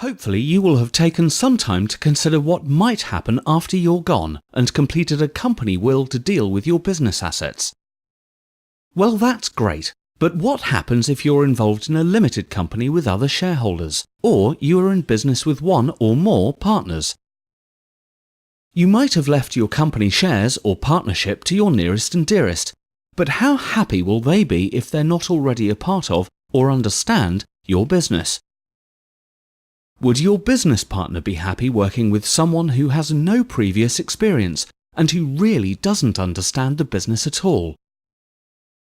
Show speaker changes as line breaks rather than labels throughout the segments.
Hopefully you will have taken some time to consider what might happen after you're gone and completed a company will to deal with your business assets. Well, that's great, but what happens if you're involved in a limited company with other shareholders, or you are in business with one or more partners? You might have left your company shares or partnership to your nearest and dearest, but how happy will they be if they're not already a part of or understand your business? Would your business partner be happy working with someone who has no previous experience and who really doesn't understand the business at all?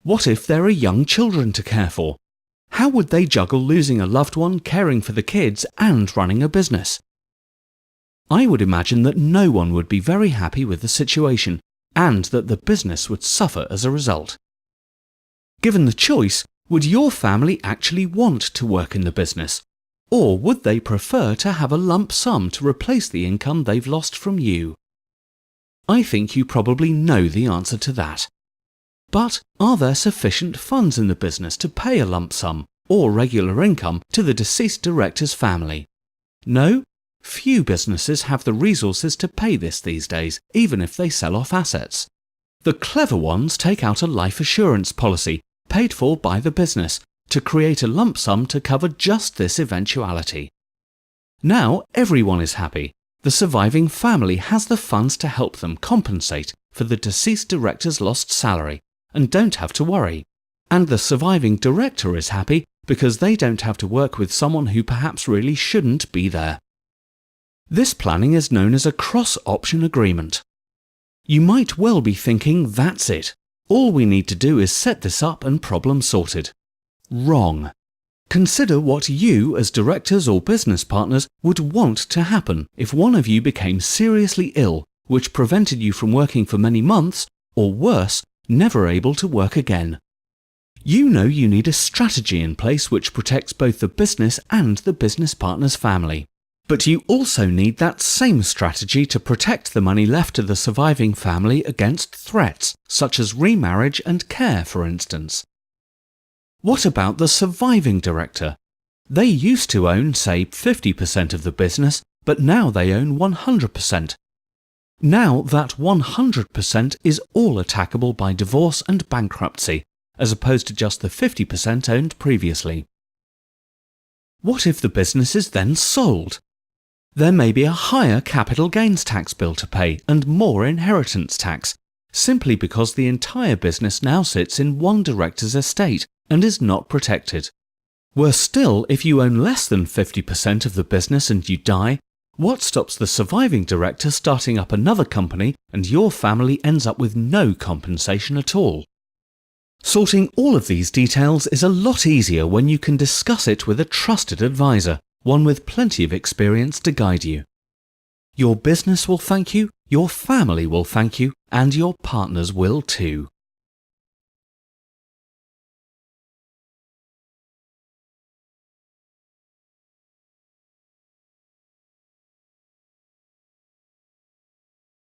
What if there are young children to care for? How would they juggle losing a loved one, caring for the kids, and running a business? I would imagine that no one would be very happy with the situation, and that the business would suffer as a result. Given the choice, would your family actually want to work in the business? Or would they prefer to have a lump sum to replace the income they've lost from you? I think you probably know the answer to that. But are there sufficient funds in the business to pay a lump sum or regular income to the deceased director's family? No? Few businesses have the resources to pay this these days, even if they sell off assets. The clever ones take out a life assurance policy, paid for by the business, to create a lump sum to cover just this eventuality. Now everyone is happy. The surviving family has the funds to help them compensate for the deceased director's lost salary and don't have to worry. And the surviving director is happy because they don't have to work with someone who perhaps really shouldn't be there. This planning is known as a cross-option agreement. You might well be thinking, that's it. All we need to do is set this up and problem sorted. Wrong. Consider what you, as directors or business partners, would want to happen if one of you became seriously ill, which prevented you from working for many months, or worse, never able to work again. You know you need a strategy in place which protects both the business and the business partner's family. But you also need that same strategy to protect the money left to the surviving family against threats, such as remarriage and care, for instance. What about the surviving director? They used to own, say, 50% of the business, but now they own 100%. Now that 100% is all attackable by divorce and bankruptcy, as opposed to just the 50% owned previously. What if the business is then sold? There may be a higher capital gains tax bill to pay and more inheritance tax, simply because the entire business now sits in one director's estate and is not protected. Worse still, if you own less than 50% of the business and you die, what stops the surviving director starting up another company and your family ends up with no compensation at all? Sorting all of these details is a lot easier when you can discuss it with a trusted advisor, one with plenty of experience to guide you. Your business will thank you, your family will thank you, and your partners will too.